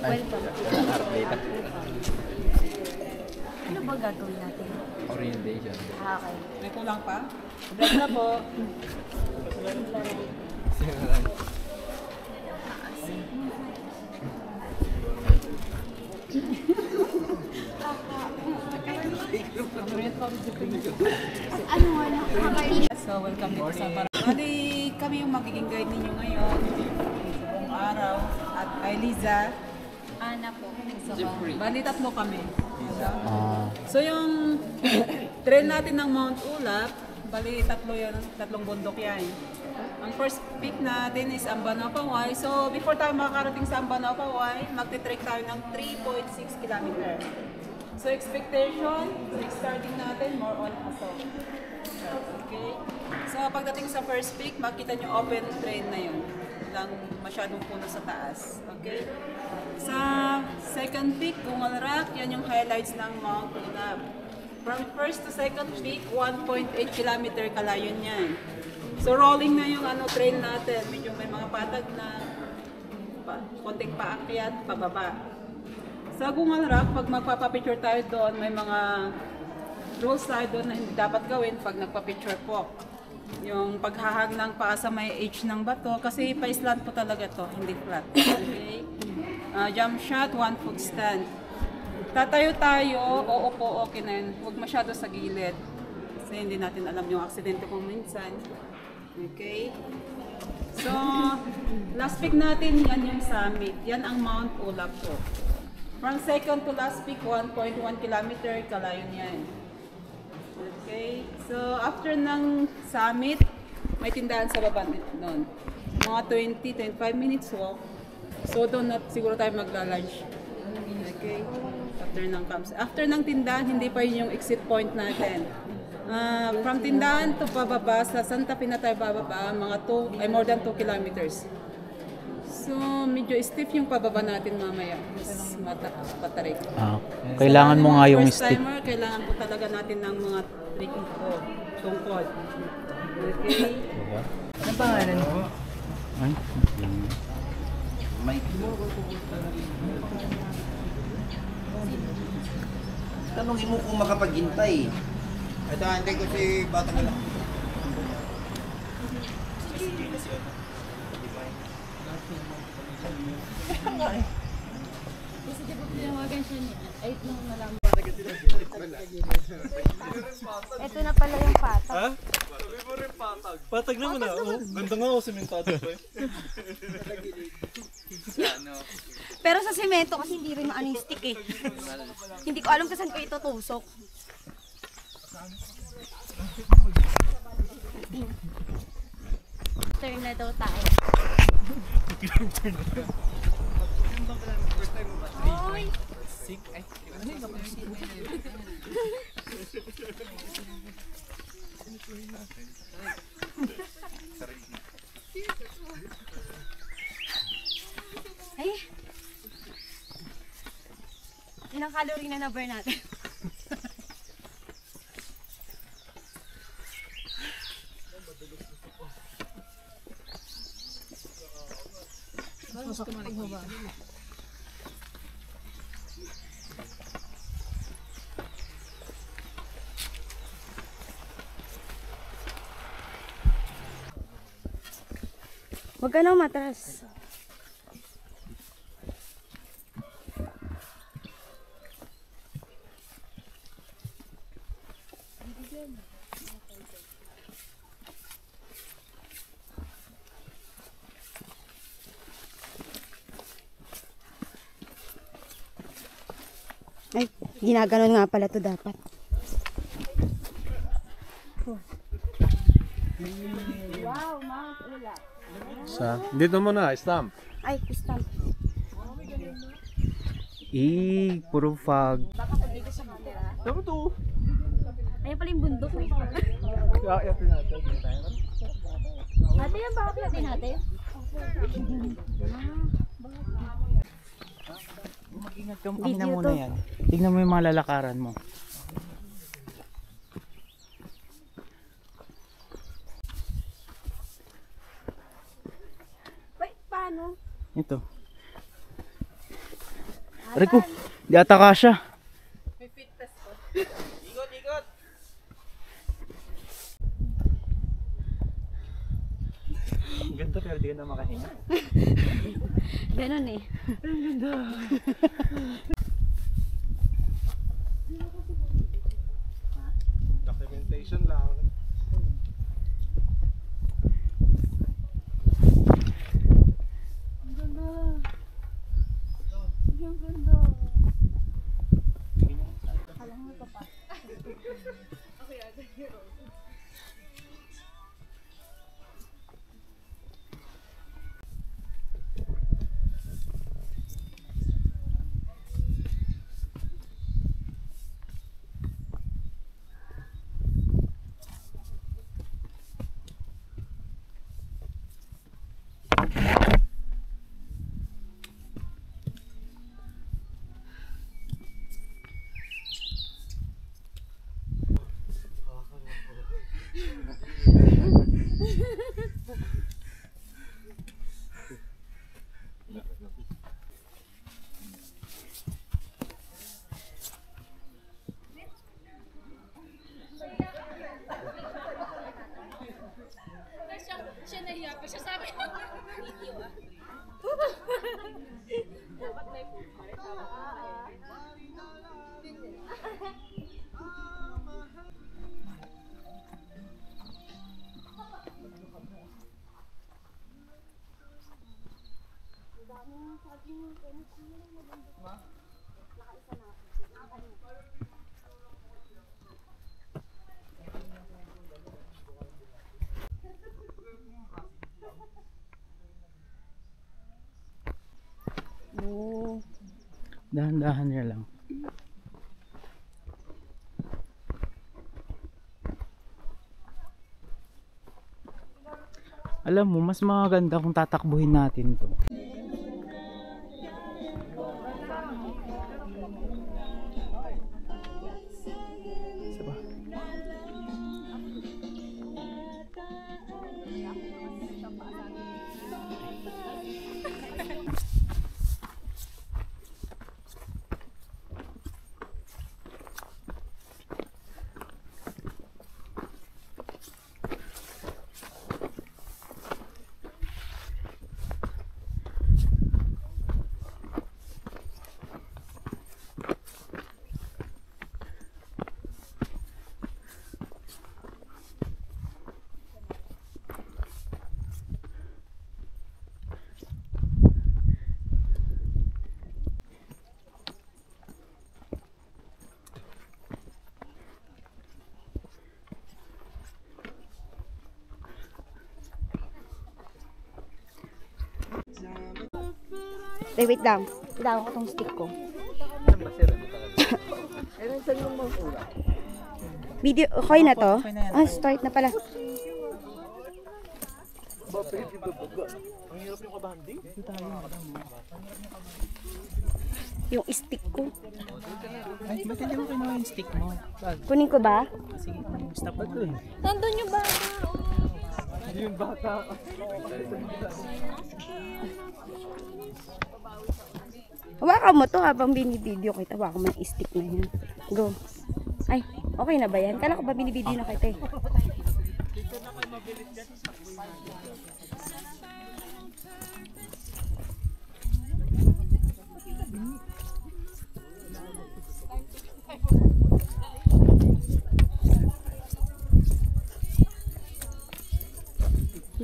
Welcome. Data. Ano ba gagawin natin? Orientation. Okay. May kulang pa? Vlog na po. Ano nga nakakainis? So, welcome dito sa Parang. Bali, kami yung magiging guide ninyo ngayon. Buong araw. At kay Liza. Ana po. Bali, tatlo kami. So, yung trail natin ng Mount Ulap, bali, tatlong bundok yan. Ang first peak natin is Ambanapaway. So, before tayo makakarating sa Ambanapaway, magti-trek tayo ng 3.6 km. So, expectation, starting natin, more on assault. Okay? So, pagdating sa first peak, makita nyo open trail na yun. Walang masyadong puno sa taas. Okay? Sa second peak, Gungal Rock, yan yung highlights ng Mount Ulap. From first to second peak, 1.8 km kalayon yan. So, rolling na yung trail natin. Medyo may mga patag na konting paakyat, pababa. Sa Gungal Rock, pag magpapapicture tayo doon, may mga rules tayo doon na hindi dapat gawin pag nagpapicture po. Yung paghahag ng paa sa may edge ng bato, kasi pa-slant po talaga to, hindi flat. Okay? Jump shot, 1 foot stand. Tatayo tayo, oo po, okay na yun. Huwag masyado sa gilid. Kasi hindi natin alam yung aksidente kung minsan. Okay? So, last peak natin, yan yung summit. Yan ang Mount Ulap po. From second to last peak, 1.1 km, kalayon yan. Okay? So, after ng summit, may tindahan sa baba doon. Mga 20-25 minutes walk. So, doon na siguro tayo magla-lunch. Okay? After ng tindahan, hindi pa yun yung exit point natin. From tindahan to pababa, sa Santa Fe na tayo bababa, more than 2 kilometers. So, medyo stiff yung pababa natin mamaya. Patarik. Kailangan mo nga yung first stick. timer, kailangan po talaga natin ng mga trekking po. Tungkod. Okay? Ano pangalan mo? Mike. Tanongin mo kung makapaghintay. Ito, hindi ko si Batang lang. Kasi di ba pinawagan siya niya? Ay, nung nalaman. Ito na pala yung patag. Ha? Sabi mo rin patag. Patag naman na. Oh, ganda nga ako simentado pa eh. Pero sa semento kasi hindi rin maano yung stick eh. Hindi ko alam kung saan ko ito tusok. Turn na daw tayo. Oy! Ay! Ilang calorie na na-burn natin? Huwag ka nang matras. Ay, ginaganon nga pala to dapat. Wow, Mount Ulap. Dito mo na, stamp. Ay, stamp. Puro fog. Baka kung dito sa camera. Dapat to. Ayun pala yung bundok eh. Kaayatin natin. Ate, yan baka natin natin? Mag-ingat ka na muna yan. Tignan mo yung mga lalakaran mo. Wait, paano? Ito. Aray ko, di ata kasya. Ang ganda pero di ka na makahinga. Ganon eh. Documentation lang. Oh. Dahan-dahan niya lang. Alam mo, mas maganda kung tatakbuhin natin to. Isa ba? Wait lang. Itawan ko tong stick ko. Video, okay na to? Ah, start na pala. Yung stick ko. Ay, ba't hindi mo kinuha yung stick mo? Kunin ko ba? Sige, stop mo dun. Nandun yung bata. Yung bata. Hawakan mo to habang binibideo kita. Hawakan mo yung stick na yan. Go. Ay, okay na ba yan? Kala ko ba binibideo na kita eh.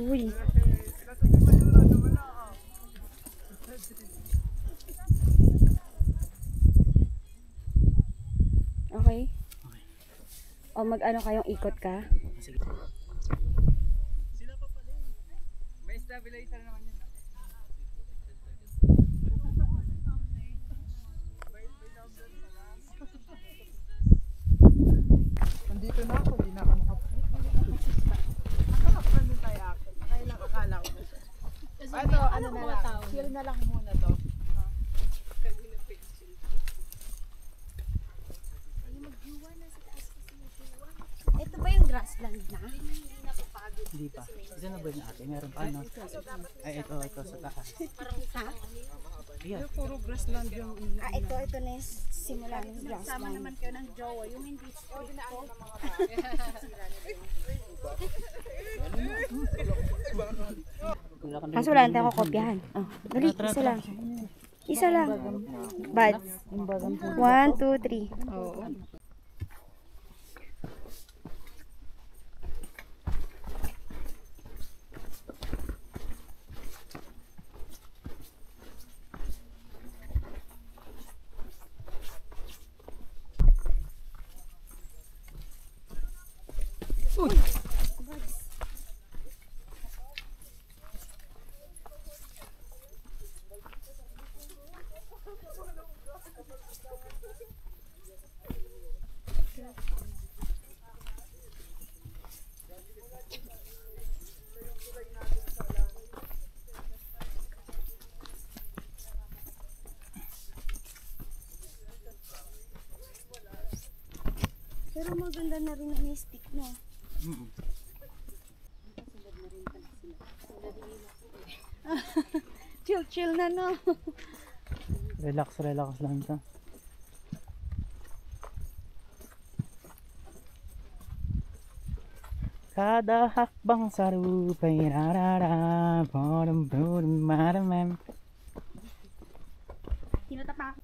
Uy. Okay. O mag-ano kayong ikot ka? May stabilizer naman yun. Nandito na ako, hindi na ako ito, ano na lang, chill na lang muna to. Ito ba yung grassland na? Hindi pa. Isa na ba yung ate? Meron pa, no? Ay, ito sa taas. Yeah. Puro grassland yung Ito na yung simula ng grassland. kayo ng jowa, yung hindi Kaso wala natin ako kopyahan. Oh, dali, isa lang. Isa lang. Buds. 1, 2, 3. Oo. Pero maganda na rin na may stick, no? Chill na, no? Relax lang ito. Kada hakbang sa rupay rarara bodum bodum maramam. Tinatapak.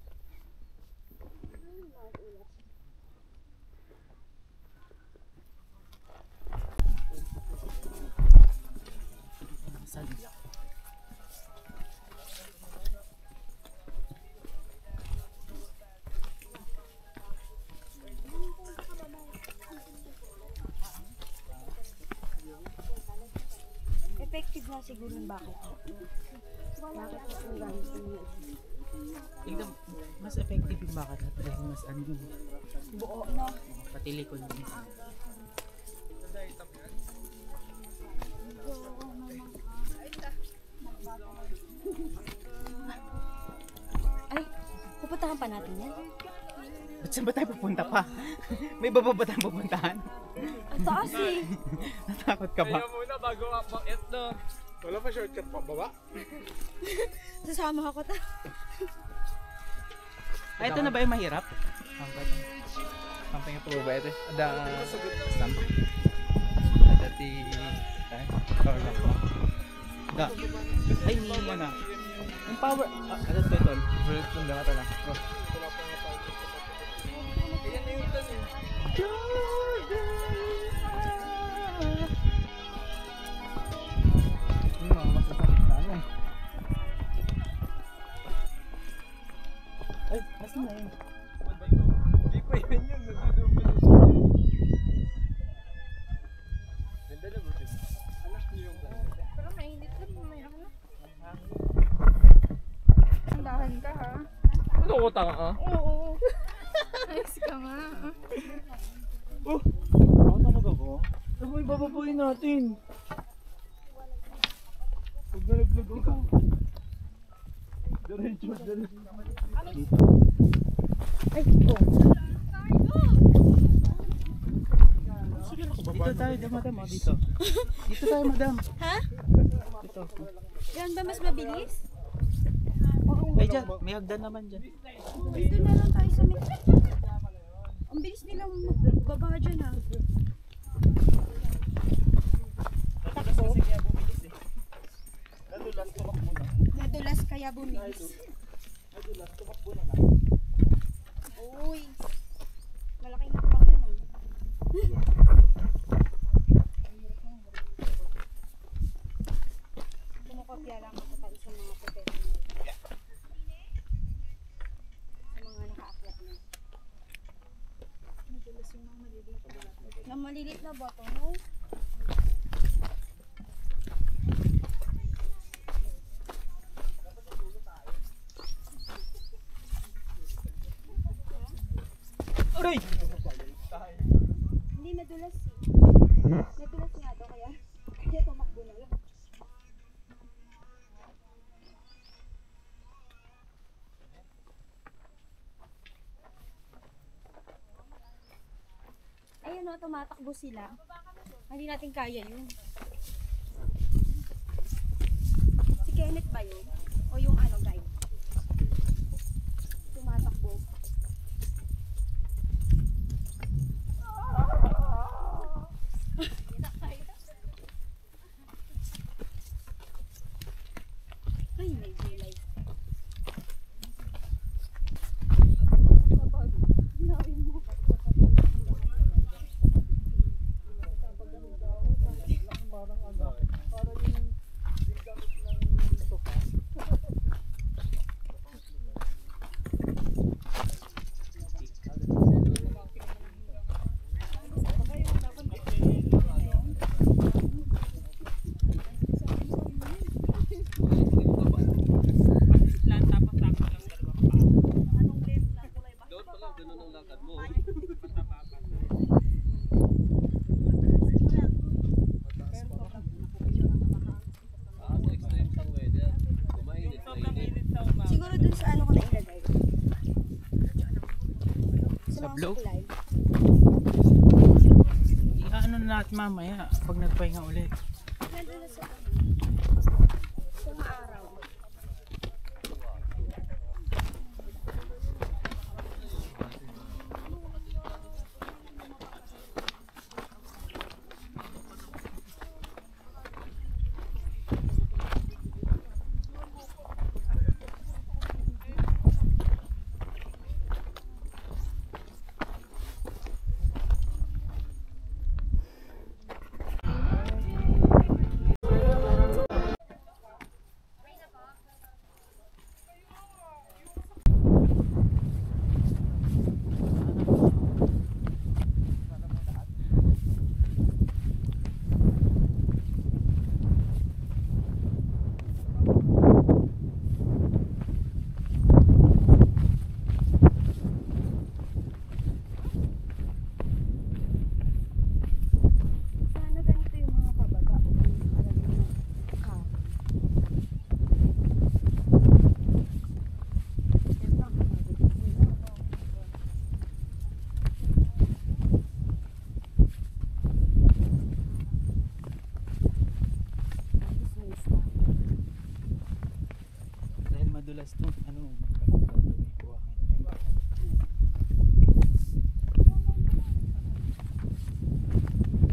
Effective na siguro yung bakit. Bakit ito yung gamit niya? Tingnan, mas effective yung bakat at dahil mas ano yung Buo, no? pati likod niya. Ay, pupuntahan pa natin yan. Ba't saan ba tayo pupunta pa? May baba ba tayong pupuntahan? Ang taas eh. Natakot ka ba? Kaya muna bago makakit na. Wala pa shortcut pa baba? Sasama ako ta. Ay, ito na ba yung mahirap? Samping po ba ito? Ada stamp. Ada ti power lock mo. Da. Ay, hindi mo na. Yung power, ano ito ito? Bullet kung dama tala. Mga masasakit na ano. Ay, asin na yun. Hindi pa yan yun. Nagdudumbo siya. Ganda na ba? Anak niyo yung Pero mainit lang, may ano. Andahan ka ha? ano ko tanga ah? Oo. Ayos ka nga. Ako talaga ko. Ano ba ibababuhin natin? Huwag nalaglag ako. Diretso. Dito tayo, madam. Dito. Dito tayo, madam. Ha? Dito. Yan ba mas mabilis? Ay, dyan. May hagdan naman dyan. Dito na lang tayo sa may... Ang bilis nilang magbaba dyan ha. Nadulas kaya bumilis. Uy. Malaking hakbang yun ha. Kumukopya lang ako tayo sa mga professional. Sa mga nakaakyat na. Nadulas yung mga malilit. Na malilit na bato, no? Aray! Hindi nadulas eh. Nadulas nga daw kaya tumakbo na lang. Ayun o, tumatakbo sila. Hindi natin kaya yun. Si Kenneth ba yun? O yung ano guide? Tumatakbo. Ay, may gulay. Siguro dun sa ano ko na ilagay. Sa mga blow? supply. Ano na natin mamaya pag nagpahinga ulit. Nandun na sa kung maaraw. Sana ganito yung mga pababa o yung maraming kahoy. Dahil madulas to, ano, magkakaroon may buhangin.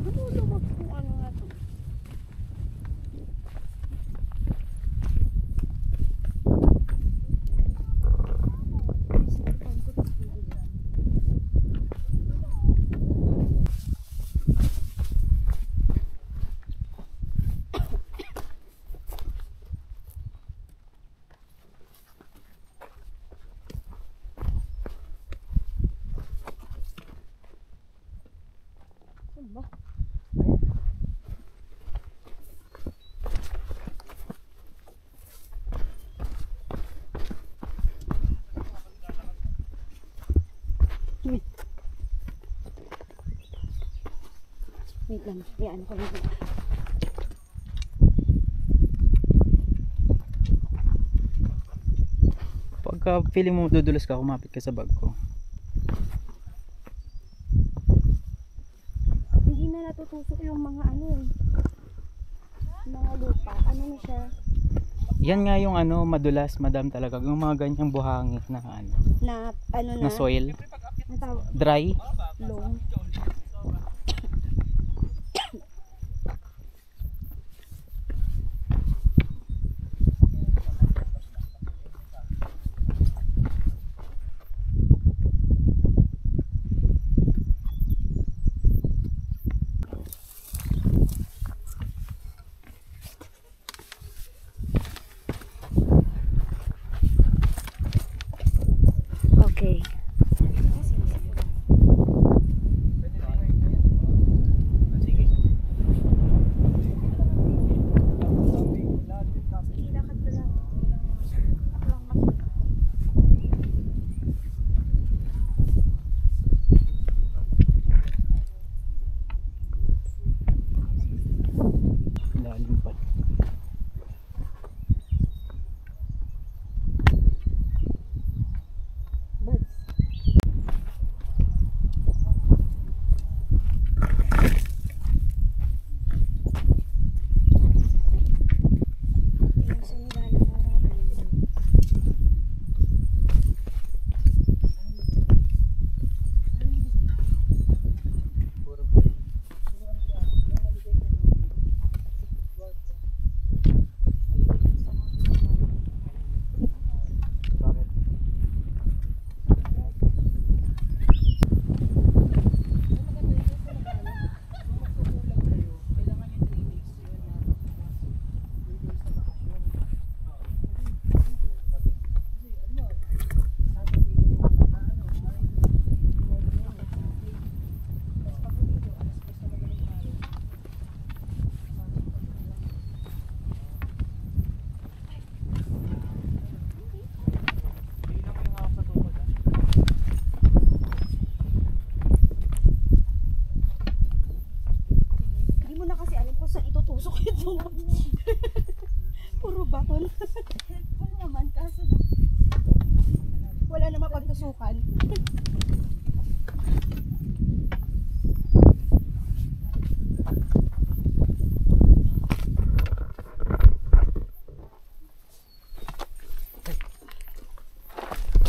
Ano lumag kung ano nga to? Ano ba? Wait lang, may ano ko lang. Pagka feeling mo dudulas ka, kumapit ka sa bag ko. Hindi na natutusok yung mga ano eh. Mga lupa. Ano na siya? Yan nga yung ano, madulas, madam talaga. Yung mga ganyang buhangin na ano, Na ano na? na soil, Ang tawag? dry. Loam. Okay. Puro baton. Helpful naman kaso wala na mapagtusukan.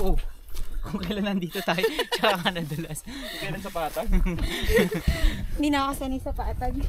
Oh, kung kailan nandito tayo, tsaka ka nadulas. Kailan sa patag? Hindi na ako sanay sa patag.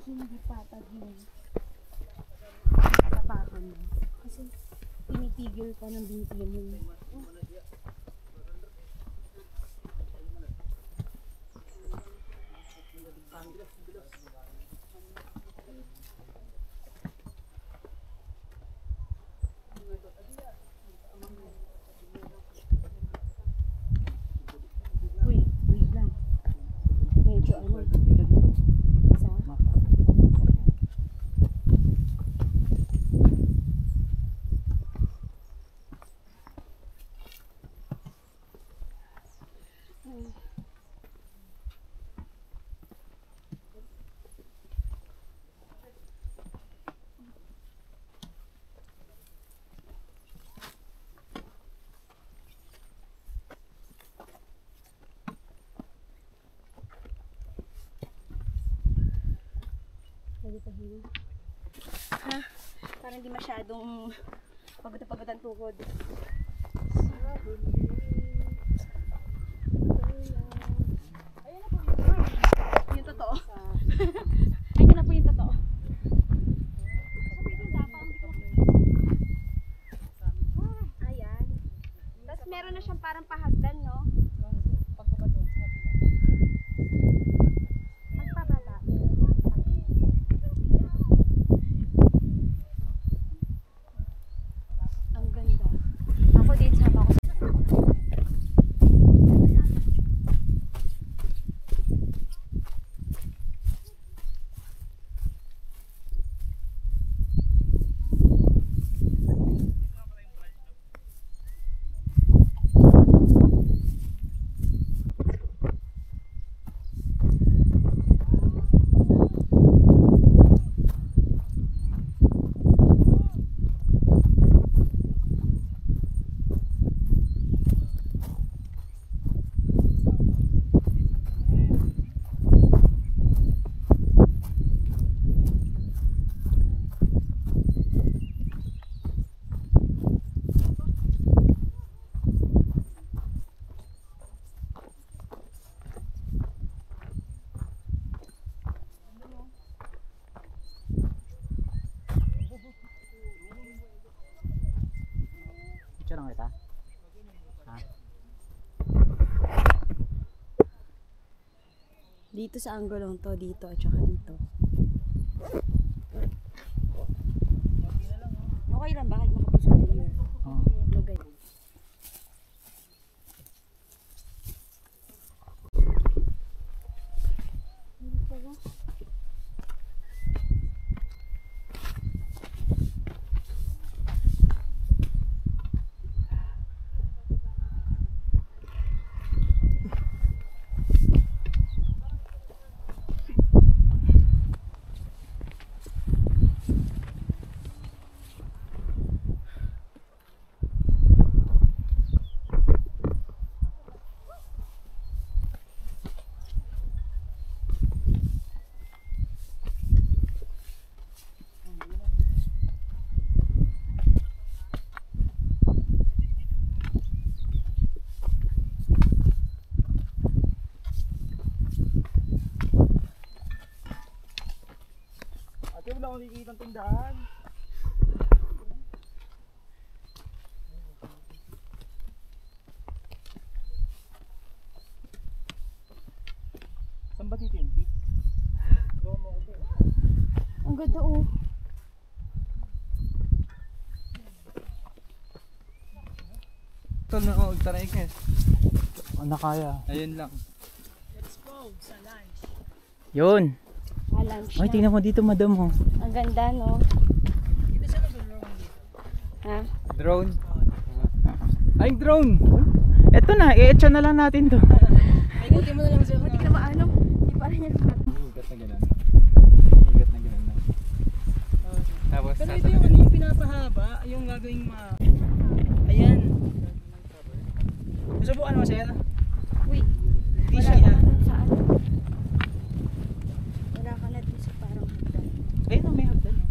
Hindi patag yun. Tapakan mo. Kasi tinitigil ka ng binti mo. Wait lang. Medyo ano. Isa. Ha? Parang hindi masyadong pagod na pagod ang tuhod. Yung totoo. Ayun na po yung totoo. Ayan. Tapos meron na siyang parang pahagdan, no? Magpababa. Ang ganda. Ako din sama ko. Picture lang kita. Ha? Dito sa anggulong to, dito at saka dito. Okay lang, bakit nakapusot yun? Oh. Lugay. Hindi pala. akong kikitang tindahan. Saan ba dito yung peak? Ang ganda oh. Ito na, taray ka. Ano kaya? Ayun lang. Yun. Lunch Ay, na. tingnan mo dito, madam, oh. Ang ganda, no? Ha? Drone. Ay, drone! Eto na, i-etcha na lang natin to. Buti ka na maano. Hindi pa rin yan. Higat na gano'n. Higat na gano'n na. Tapos, Pero ito yung ano yung pinapahaba, yung gagawing Ayan. Susubukan mo, sir? Uy, Hindi wala siya. ka na dun sa ano. Wala ka na dun sa parang hagdan. Ayun, may hagdan, oh.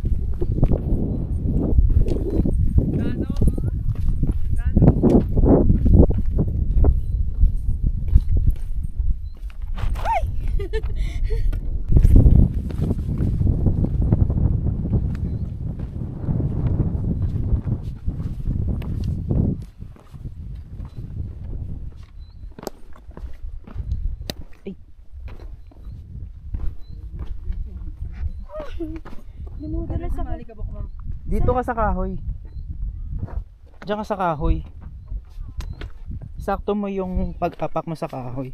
Dumudulas ako. Mali ka ba, ma'am? Dito ka sa kahoy. Diyan ka sa kahoy. Sakto mo yung pag-apak mo sa kahoy.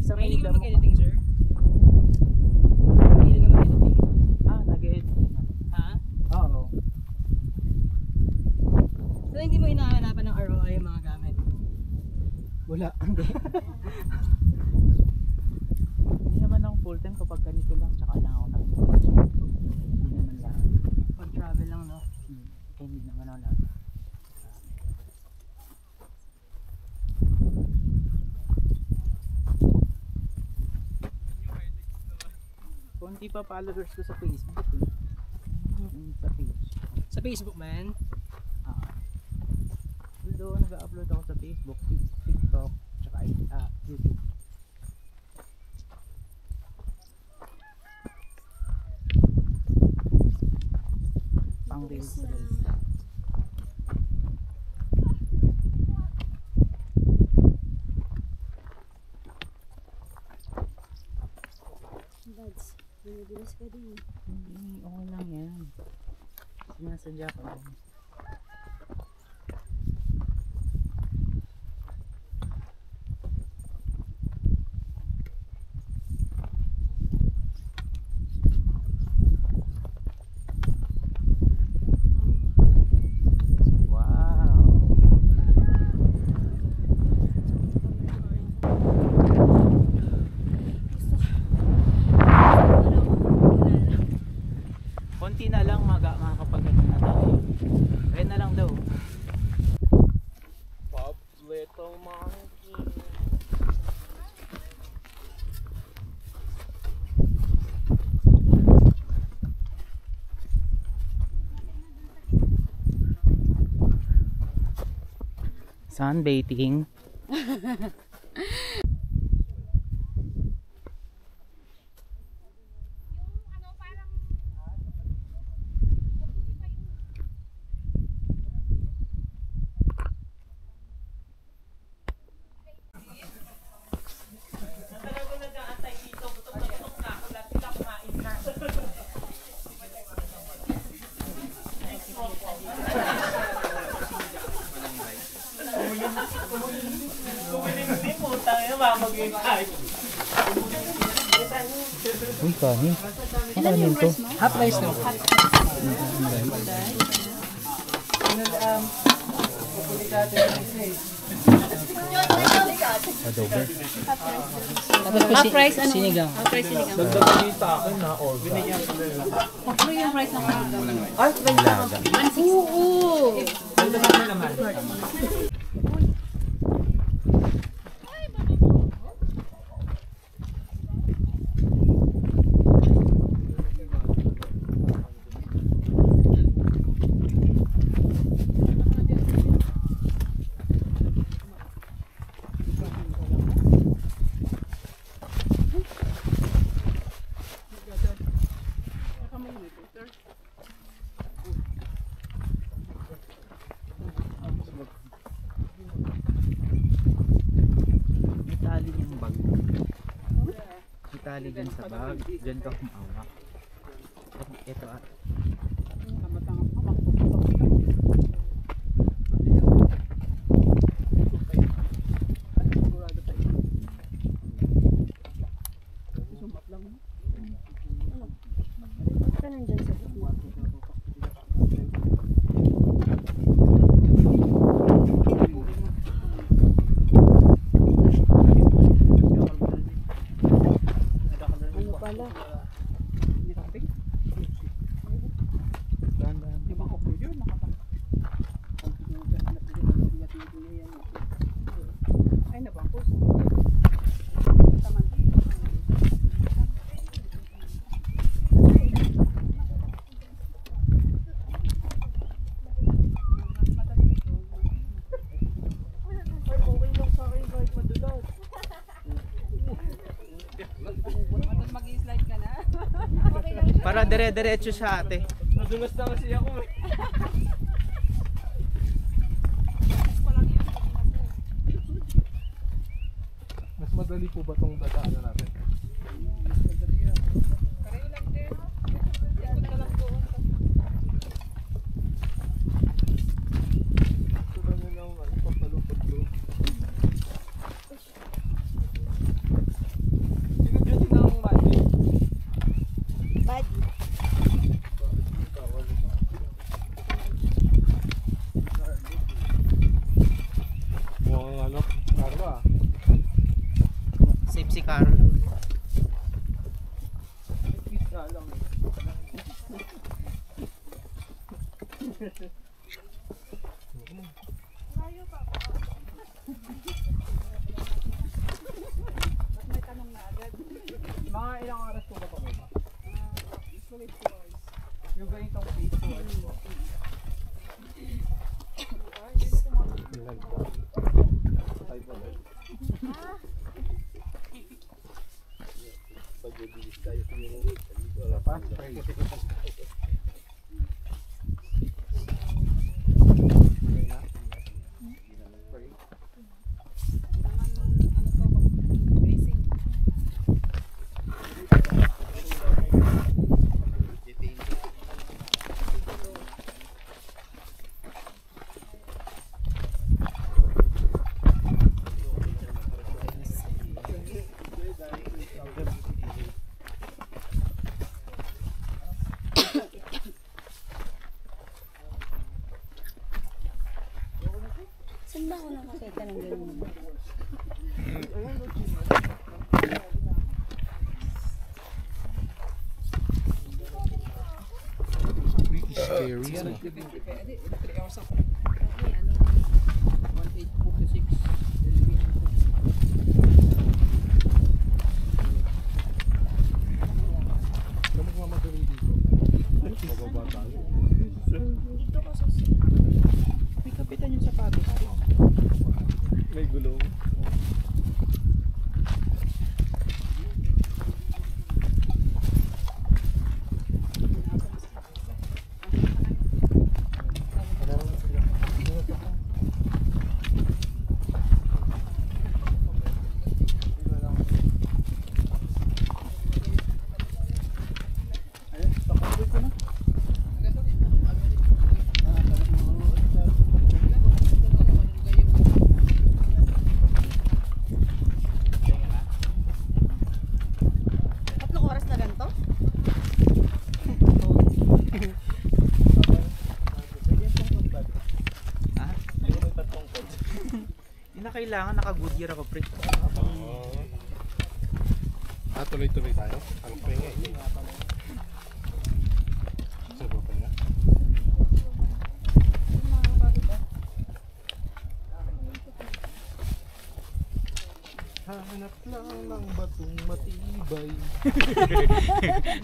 Sa Mahilig ka damo. mag-editing, sir? Mahilig ka mag-editing? Nag-edit. Ha? Oo. So hindi mo hinahanapan ng ROI yung mga gamit? Wala. Hindi naman ako full time kapag ganito lang. Tsaka lang ako nag Hindi naman lang. Pag-travel lang, no? Hindi naman ako nag konti pa followers ko sa Facebook eh. Sa page. Sa Facebook, man? Although nag-upload ako sa Facebook, TikTok, tsaka YouTube. Pang reels. Buds, dumudulas ka din. Hindi, okay lang yan. Sinasadya ko lang. Konti na lang makakapagano na tayo. Kaya na lang daw. Pabletong monkey. Sunbathing. Uy, kanin. Ang kanin to. Half rice, no? Adobe. Half price ano? Sinigang. Half price sinigang. Kita akin na order. Ano yung price ng Nilaga. Oo. May tali yung bag. May tali dyan sa bag. Dyan ka kumawak. Ito ah. Ka nandyan sa gitna. Ano pala? Para dire-diretso sa ate. Nadulas na kasi ako eh. Mas madali po ba itong dadaanan natin? Badi. Mukhang ano, Carlo ah. Safe si Carl. Mga ilang oras po ba pa ba? Yung ganitong phase 2 hours po. Ilan po? Patay po ba? Pag-bilis tayo siguro. Fast pray. Saan ba ako nakakita ng ganun? Pretty scary. No? Kamukha mamadali dito. Mababa tayo. May kapitan yung sapatos. May gulong. kailangan naka-Goodyear ako, pre. Tuloy-tuloy tayo. Ang pahinga eh. Sabi ko na. Hanap lang ng batong matibay.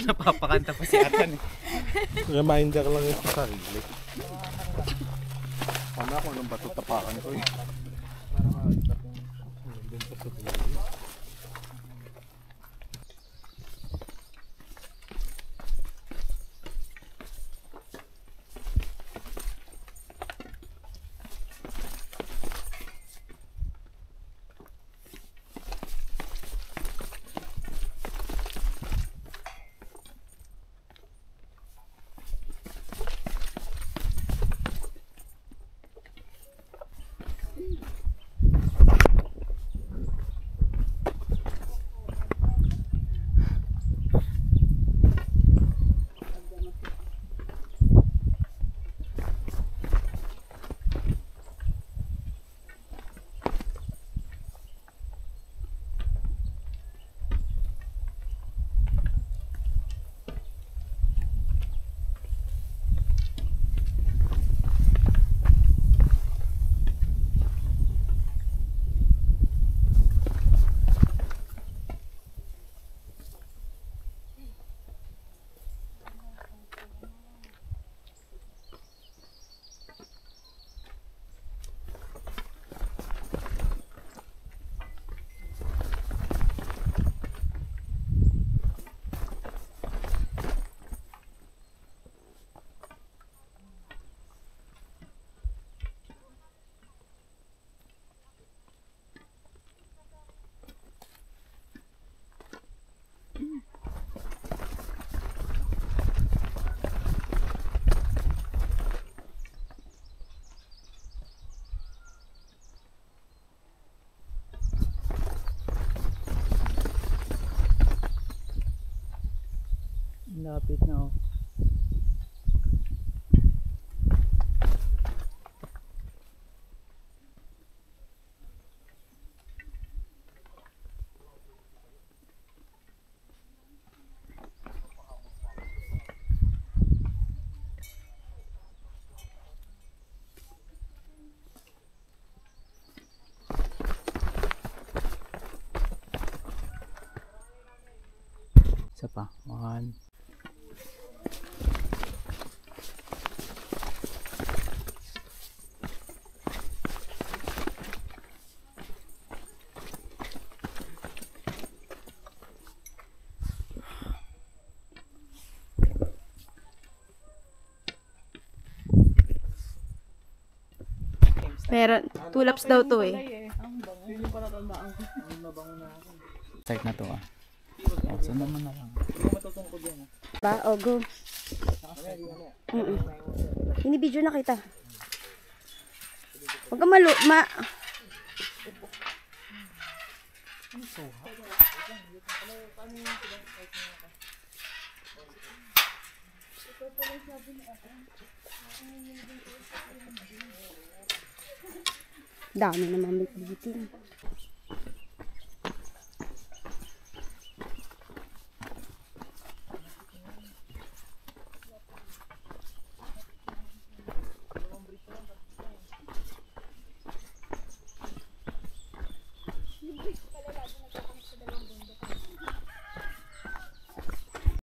Napapakanta pa si Atan eh. Reminder lang yun sa sarili. Ano ako nung bato tapakan ko eh. Nandun pa sa tuloy. Lapit na oh. Isa pa. 1. Pero, 2 laps daw to eh. Start na to ah. Oh, saan naman na lang. Pa, o go. Binibidyo na kita. Huwag ka dami naman may bitin.